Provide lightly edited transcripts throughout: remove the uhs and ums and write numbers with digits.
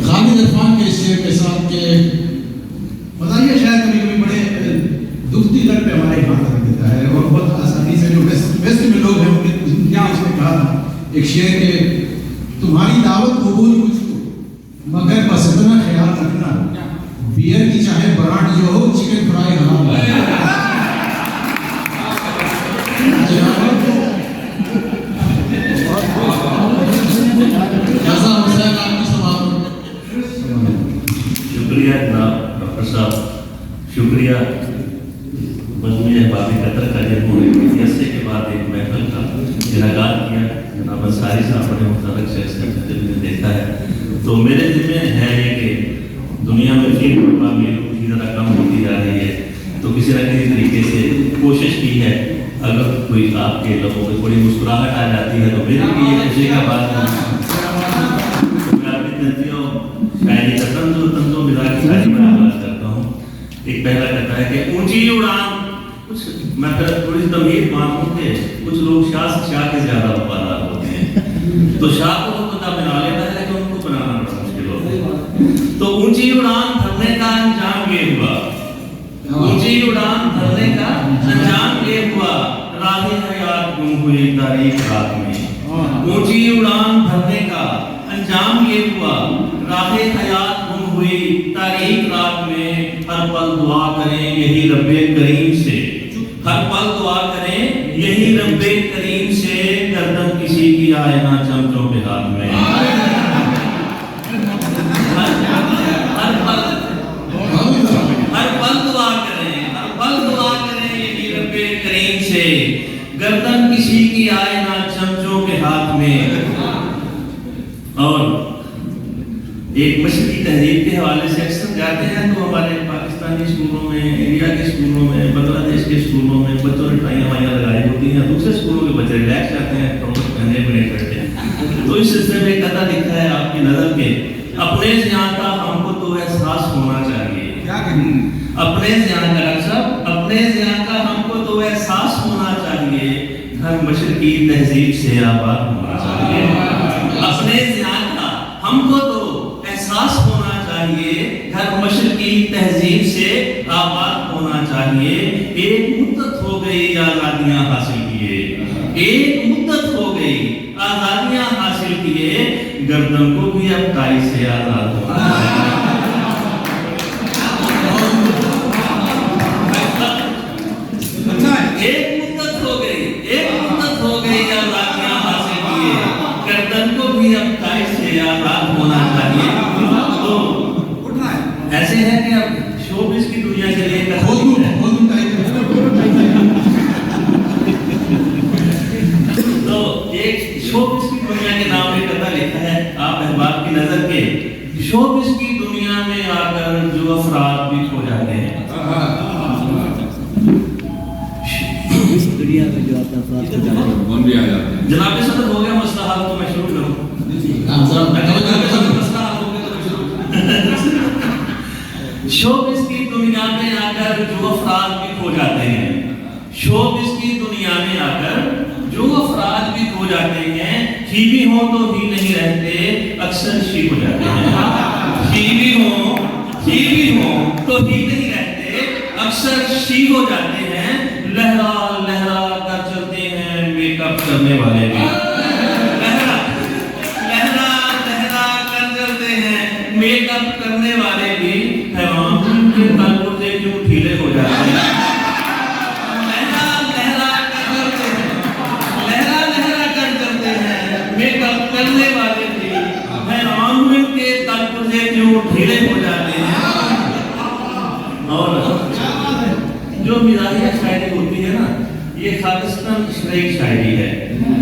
खालिद इरफान के शेर के साथ के बताइए, शायद कभी कभी बड़े दुखती दर पे हमारे हाथ रख देता है और बहुत आसानी से जो वेस्ट में लोग हैं उनके क्या उसने कहा था एक शेर के, तुम्हारी दावत कबूल कुछ मगर बस इतना ख्याल रखना बियर की चाहे बरात जो हो चिकन फ्राई हलाल शुक्रिया जनाब डॉक्टर साहब, शुक्रिया मजमूए बाबी कतर का जिन्होंने अरसे के बाद एक महफिल का इनाकाद किया। जनाब अंसारी साहब बड़े मुतरक से इसका तजर्बा देखा है। तो मेरे ज़िम्मे है ये कि दुनिया में फिर की ज़रा कम होती जा रही है, तो किसी न किसी तरीके से कोशिश की है अगर कोई आपके लोगों में थोड़ी मुस्कुराहट आ जाती है तो मेरे लिए खुशी का बात है। शायरी का तंजो मिजाज की शायरी में आगाज करता हूँ। एक पहला कहता है कि ऊंची उड़ान, कुछ मैं थोड़ी तमीर मानूं कि कुछ लोग शाह से शाह के ज्यादा वफादार होते हैं, तो शाह को तो पता बना लेता है कि उनको बनाना बड़ा मुश्किल होता है। तो ऊंची उड़ान भरने का अंजाम ये हुआ, ऊंची उड़ान भरने का अंजाम ये हुआ, राही हयात गुम हुई तारीख रात में। ऊंची उड़ान भरने का अंजाम ये हुआ, राहे हयात गुम हुई तारीख रात में। हर पल दुआ करें यही रब्बे करीम से, हर पल दुआ करें यही रब्बे करीम से, गर्दन किसी की आए ना चमचों के हाथ में। हर पल दुआ करें, हर पल दुआ करें यही रब्बे करीम से, गर्दन किसी की आए ना चमचों के हाथ में। और एक मशरकी तहजीब के हवाले से अक्सर जाते हैं तो हमारे पाकिस्तानी स्कूलों में, इंडिया के स्कूलों में, बांग्लादेश के स्कूलों में बच्चों ने टाइयाँ वाइयाँ लगाई होती हैं, दूसरे स्कूलों के बच्चे रिलैक्स जाते हैं, पहने बने करते हैं। तो इस सिलसिले में कथा लिखा है आपकी नजर के, अपने ज़ियां का हमको तो एहसास होना चाहिए। क्या अपने ज़ियां का अक्सर, अपने ज़ियां का हमको तो एहसास होना चाहिए, घर मशरकी तहजीब से आबाद होना चाहिए। अपने ज़ियां का हमको तो एहसास होना चाहिए, घर मशरकी तहजीब से आबाद होना चाहिए। एक मुद्दत हो गई आजादियां हासिल किए, एक मुद्दत हो गई आजादियां हासिल किए, गर्दन को भी अब ताई से आजाद होना चाहिए। एक मुद्दत हो गई, एक मुद्दत हो गई आजादियां हासिल किए, गर्दन को भी अब ताई से आजाद होना चाहिए। तो ऐसे है कि अब शोबिज़ की दुनिया के लिए तो एक शोबिज़ की दुनिया के नाम पे कथा लिखा है आप अहबाब की नजर के, शोबिज़ की दुनिया में आकर जो अफराद भी खो जाते हैं, दुनिया में जो अफराद खो जाते हैं कौन भी आ जाते हैं। जनाब सदर हो गया मसला हाल, तो मैं शुरू करूं। शोबिज़ की दुनिया में आकर जो अफराद भी खो जाते हैं, शोबिज़ की दुनिया में आकर जो अफराद भी खो जाते हैं, ही भी हो तो ही नहीं रहते, अक्सर शी हो जाते हैं। ही भी हो तो ही नहीं रहते, अक्सर शी हो जाते हैं। लहरा लहरा कर चलते हैं मेकअप करने वाले भी, लहरा लहरा लहरा कर चलते हैं मेकअप करने वाले भी, हैवान के ताल्लुक से क्यों ढीले हो जाते हैं। लहरा लहरा कर चलते हैं, लहरा लहरा कर चलते हैं मेकअप करने वाले भी, हैवान के ताल्लुक से क्यों ढीले हो जाते हैं। और जो मिजाहिया शायरी होती है ना, ये खालिस्तान शरई शायरी है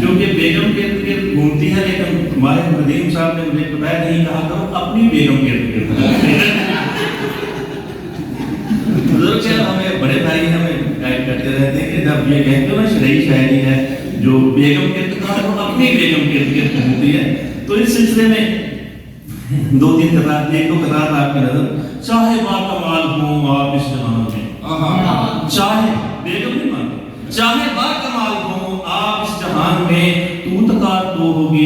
जो कि बेगम के इर्द घूमती है, लेकिन हमारे नदीम साहब ने मुझे बताया नहीं, कहा करो अपनी बेगम के इर्द गिर्द। हमें बड़े भाई हमें गाइड करते रहते हैं कि जब ये कहते हो ना शरई शायरी है जो बेगम के इर्द कहा करो अपनी बेगम के इर्द घूमती है। तो इस सिलसिले में दो तीन कतार, एक दो कतार आपकी नजर, चाहे बाकमाल हो आप इस जहान में, चाहे बेगम नहीं मानते, चाहे बाकमाल हो आप इस जहान में, तू तकार तो होगी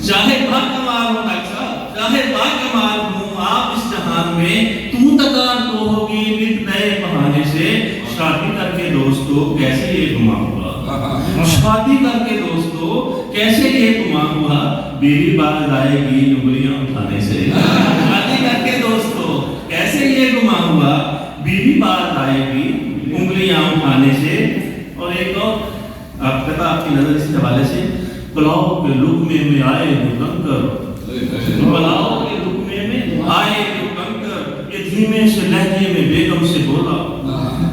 चाहे बाकमाल हो नक्शा, चाहे बाकमाल हो आप इस जहान में, तू तकार तो होगी नित नए बहाने से। शादी करके दोस्तों कैसे ये गुमा हुआ, शादी करके दोस्तों कैसे ये गुमा हुआ, बीवी बाज आएगी उंगलियां उठाने से। शादी करके दोस्तों कैसे ये गुमा हुआ, बीवी बाज आएगी उंगलियां उठाने से। और एक और आप कथा आपकी नजर इस हवाले से, पुलाव के लुकमे में आए कंकर, पुलाव के लुकमे में आए कंकर, ये धीमे से लहजे में बेगम से बोला।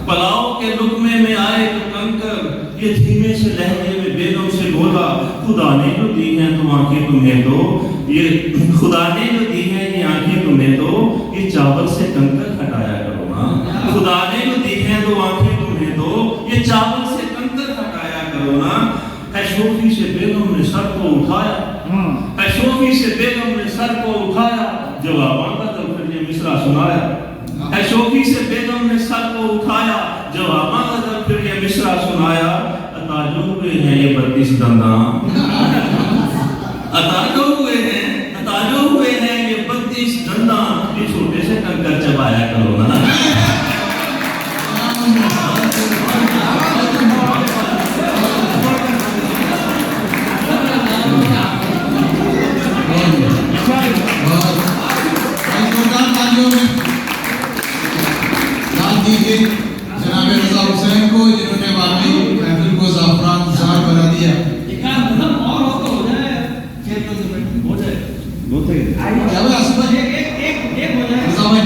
पुलाव के लुकमे में आए कंकर, ये धीमे से लहजे में बेगम से बोला। खुदा ने जो दी है तो आंखें तुम्हें दो, ये खुदा ने जो दी है ये आंखें तुम्हें दो, ये चावल से कंकर हटाया करो ना। खुदा ने जो दी है तो आंखें तुम्हें दो, ये चावल से कंकर हटाया करो ना। ऐशोफी से बेगम ने सर को उठाया, ऐशोफी से बेगम ने सर को उठाया, जवाब मांगा तो फिर ये मिसरा सुनाया। ऐशोफी से बेगम ने सर को उठाया, जवाब मांगा तो फिर ये मिसरा सुनाया। अताजो हुए हैं ये 32 दंदा, अताजो हुए हैं ये 32 दंदा, ये छोटे से कंकर चबाया करो ना। जनाब रज़ा हुसैन को, जिन्होंने वाकई महफिल को ज़ाफ़रान ज़ार बना दिया। क्या हुआ आसिफ भाई? रज़ा भाई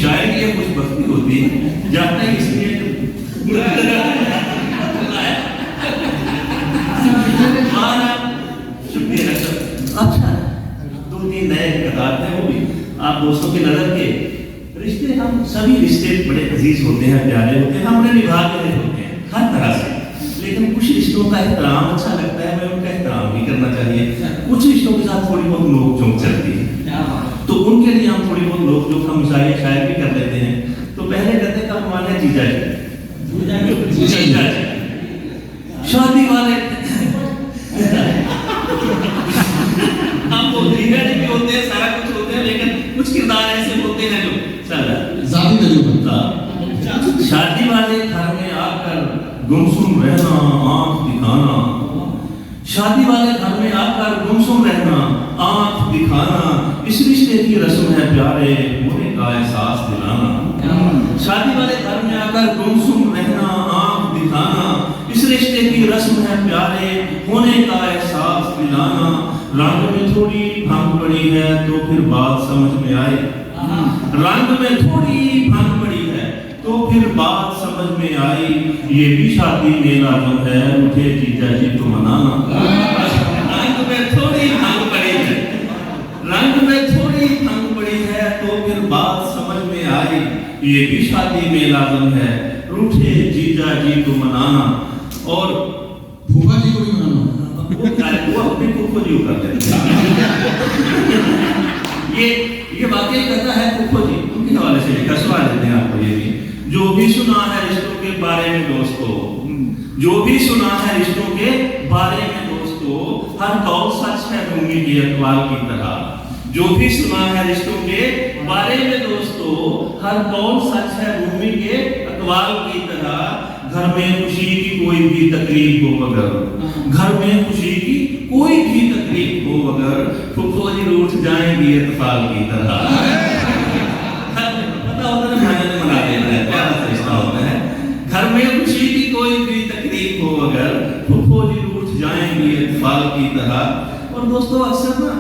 शायद ये कुछ बस्ती होती जाता है इसलिए शुक्रिया सर। अच्छा 2-3 नए कतार थे, वो भी आप दोस्तों की नजर के रिश्ते, हम सभी रिश्ते बड़े अजीज होते हैं, प्यारे होते हैं, हम उन्हें निभा रहे होते हैं हर तरह से। लेकिन कुछ रिश्तों का एहतराम अच्छा लगता है, हमें उनका एहतराम भी करना चाहिए। कुछ रिश्तों के साथ थोड़ी बहुत नोक झोंक चलती है, तो उनके लिए हम थोड़ी बहुत नोक झोंक हम शायद भी कर लेते हैं। तो पहले कहते हैं कब माने जीजा जी, शादी वाले हम वो जीजा जी भी होते हैं, सारा कुछ होते हैं, लेकिन कुछ किरदार ऐसे होते हैं जो जाती तजुर्बा। शादी वाले घर में आकर गुमसुम रहना, आंख दिखाना, शादी वाले घर में आकर गुमसुम रहना, आंख दिखाना, इस रिश्ते की रस्म है प्यारे होने का एहसास दिलाना। शादी वाले घर में आकर गुमसुम रहना, आंख दिखाना, इस रिश्ते की रस्म है प्यारे होने का एहसास दिलाना। रंग में थोड़ी भंग पड़ी है तो फिर बात समझ में आए, रंग में थोड़ी भंग पड़ी है तो फिर बात समझ में आई, ये भी शादी में लाजम है उठे जीजा जी को मनाना। रंग में थोड़ी भंग पड़ी है, रंग में थोड़ी भंग पड़ी है तो फिर बात समझ में आई, ये भी शादी में लाजम है रूठे जीजा जी को मनाना। और फूफा जी को भी मनाना, वो अपने फूफो जी कर देते ये वाकई कहता है फूफो जी, उनके हवाले से लिखा, सवाल देते हैं आपको। ये भी जो भी सुना है रिश्तों के बारे में दोस्तों, जो भी सुना है रिश्तों के बारे में दोस्तों, हर कौल सच है भूमि की अखबार की तरह। जो भी सुना है रिश्तों के बारे में दोस्तों, हर कौल सच है भूमि के अखबार की तरह। घर में खुशी की कोई भी तकलीफ हो अगर, घर में खुशी की कोई भी तकलीफ हो अगर, फूफो जी रूठ जाएंगी इत्तफाक की तरह। पता होता है भाई ने मना देना है, प्यारा सा रिश्ता होता है। घर में खुशी की कोई भी तकलीफ हो अगर, फूफो जी रूठ जाएंगी इत्तफाक की तरह। और दोस्तों अक्सर ना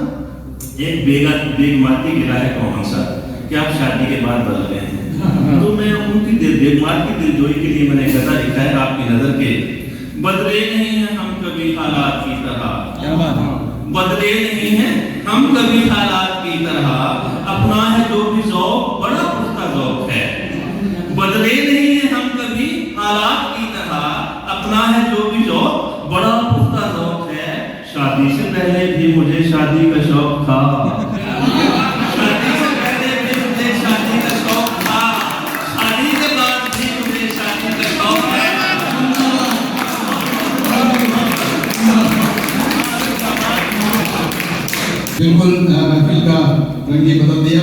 एक बेगमाती गिरा है कौन सा कि आप शादी के बाद बदल गए हैं, तो मैं उनकी बेगमात की दिलजोई के लिए मैंने कथा लिखा है आपकी नजर के। बदले नहीं है हम कभी हालात की तरह, बदले नहीं है हम कभी हालात की तरह, अपना है जो भी ज़ौक़ बड़ा पुख्ता ज़ौक़ है। बदले नहीं है हम कभी हालात की तरह, अपना है जो भी ज़ौक़ बड़ा पुख्ता ज़ौक़ है। शादी से पहले भी मुझे शादी का शौक था, शादी से पहले भी मुझे शादी का शौक था, शादी के बाद भी मुझे शादी का शौक है। बिल्कुल महफिल का रंग ही बदल दिया।